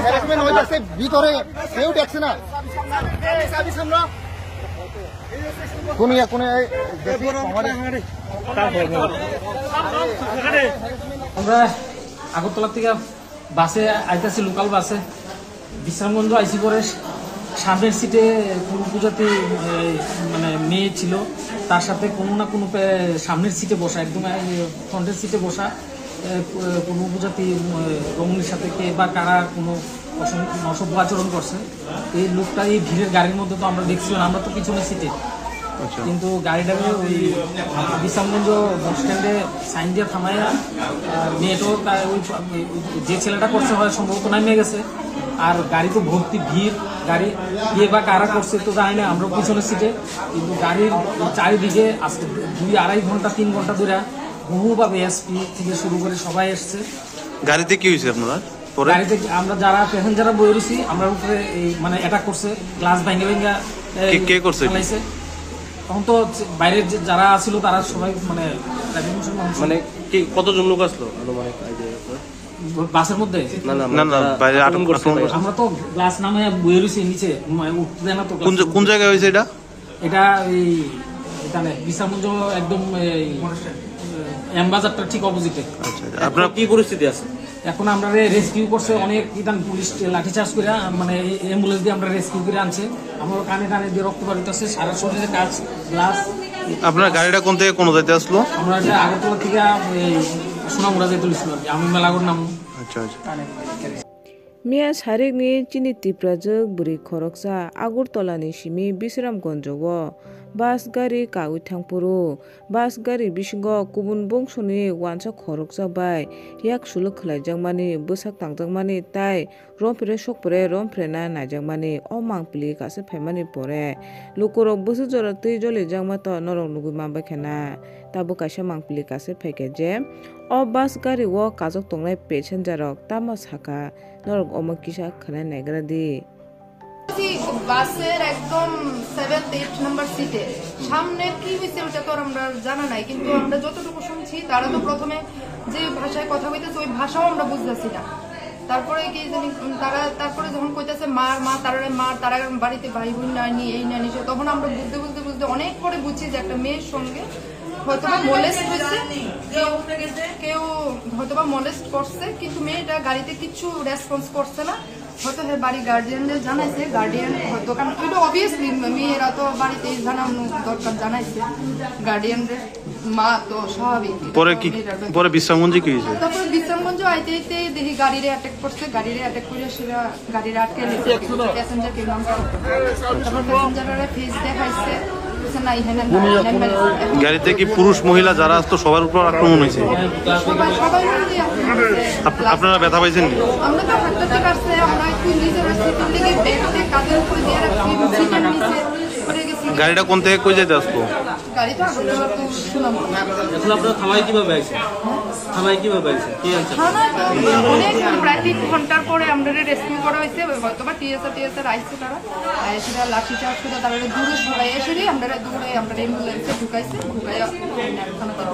Harassment হইতেছে ভিতরে কেউ দেখছে না আমরা আগরতলা থেকে বাসে আইতেছি, লোকাল বাসে বিশ্রামগঞ্জ আইসি পরে সামনের সিটে কোনো উপজাতি মানে মেয়ে ছিল, তার সাথে কোনো না কোনো সামনের সিটে বসা, একদম ফ্রন্টের সিটে বসা কোনো উপজাতি রমণীর সাথে কে বা কারা কোনো অসভ্য আচরণ করছে। এই লোকটা এই ভিড়ের গাড়ির মধ্যে তো আমরা দেখছিলাম, আমরা তো পিছনের সিটে, কিন্তু গাড়িটাকে ওই বিশ্রামগঞ্জ বাস স্ট্যান্ডে সাইন দিয়ে থামাইয়া মেয়েটাও ওই যে ছেলেটা করছে হয় সম্ভবত নামিয়ে গেছে। আর গাড়ি তো ভর্তি ভিড়, গাড়ি কে বা কারা করছে তো জানি না, আমরা পিছনের সিটে। কিন্তু গাড়ির চারিদিকে আজকে 2-2.5 ঘন্টা 3 ঘন্টা ধরে বহু বা এসপি থেকে শুরু করে সবাই এসছে। গাড়িতে কি হয়েছে আপনারা? গাড়িতে আমরা যারা প্যাসেঞ্জাররা বই রয়েছি, আমরা উপরে মানে অ্যাটাক করছে, গ্লাস ভেঙে ভেঙে কে করছে? তখন তো বাইরের যারা ছিল তারা সবাই মানে মানে কি কতজন লোক আসলো বাসের মধ্যে? আমরা তো গ্লাস নামে বইয়ে রয়েছি নিচে, উঠতে না তো। কোন জায়গায় হয়েছে এটা? এটা এই এখানে বিশ্রামগঞ্জ একদম এমবাজারটা ঠিক অপোজিটে। আপনার কি পরিস্থিতি আছে এখন? আমরা রেস্কিউ করছে অনেক, পুলিশ লাঠিচার্জ করে মানে অ্যাম্বুলেন্স দিয়ে আমরা রেস্কিউ করে আনছে। আমার কানে কানে দিয়ে রক্ত বাড়িতে আছে, সারা শরীরে কাজ, গ্লাস। আপনার গাড়িটা কোন থেকে কোন যাইতে আসলো? আমরা আগরতলা থেকে সোনামুড়া যেতে তুলেছিল আর কি, আমি মেলাগড় নাম। আচ্ছা আচ্ছা। मिया सारेकनि chini tiprajak buri khoroksa Agortolani simi Bisramgonjo bus gari kawi thangpuru bus gari bisingo kubun bongsoni wansa khoroksa bai yak suluk khlaijangmani bwsak tangjangmani tai rompre sokpre rompre na najangmani o mangpili kase phaimani pore lukorok busu jora tui joli jangma to norok nugui mamba khena tabo kaisa mangpili kase phaike je o bus gari o kajok tongnai passenger rok tama saka norok omo kisa khana nagra di বাসের একদম 7-8 number সিটে সামনে কি হয়েছে ওটা তো আমরা জানা নাই, কিন্তু আমরা যতটুকু শুনছি তারা তো প্রথমে যে ভাষায় কথা কইতেছে ওই ভাষাও আমরা বুঝতেছি না। তারপরে কি জানি তারপরে যখন কইতেছে তারা বাড়িতে ভাই বোন নানি এই নানি, তখন আমরা বুঝতে অনেক পরে বুঝছি যে একটা মেয়ের সঙ্গে হয়তোবা মোলেস্ট হয়েছে, কেউ হয়তোবা মোলেস্ট করছে, কিন্তু মেয়েটা গাড়িতে কিছু রেসপন্স করছে না। হয়তো বাড়ি গার্ডিয়ানদের জানাইছে, গার্ডিয়ান হয়তো, কারণ এটা অবভিয়াসলি মেয়েরা তো বাড়িতে জানানো দরকার, জানাইছে গার্ডিয়ানদের, মা তো স্বাভাবিক। পরে বিশ্রামগঞ্জে কি হয়েছে? তারপরে বিশ্রামগঞ্জ আইতে আইতে দেখি গাড়িরে অ্যাটাক করছে, গাড়িরে অ্যাটাক করে সেটা গাড়িরে আটকে প্যাসেঞ্জার কেউ নাম তারপর প্যাসেঞ্জাররা ফেস দেখাইছে। গাড়িতে কি পুরুষ মহিলা যারা আসতো সবার উপর আক্রমণ হয়েছে? আপনারা ব্যথা পাইছেন? আমরা তো হাঁটতে পারছে, আমরা নিজের সিটের দিকে ব্যাগটা কাঁধের উপর দিয়ে রাখছি, সিটের নিচে পড়ে গেছি। গাড়িটা কোন থেকে কই যেতে আসতো? গাড়িটা আগরতলা তো শুনলাম। এখন আপনারা থানায় কিভাবে আইছেন? থানায় কিভাবে আইছেন? কি আনছেন? থানায় অনেক প্রায় 3 ঘন্টার পরে আমরা রেস্কিউ করা হয়েছে, হয়তোবা টিএসআর আইছে, তারা সেটা লাঠি চার্জ করে তারা দূরে সবাই এসে আমরা দূরে আমরা অ্যাম্বুলেন্সে ঢুকাইছে, ঢুকাইয়া থানা তারা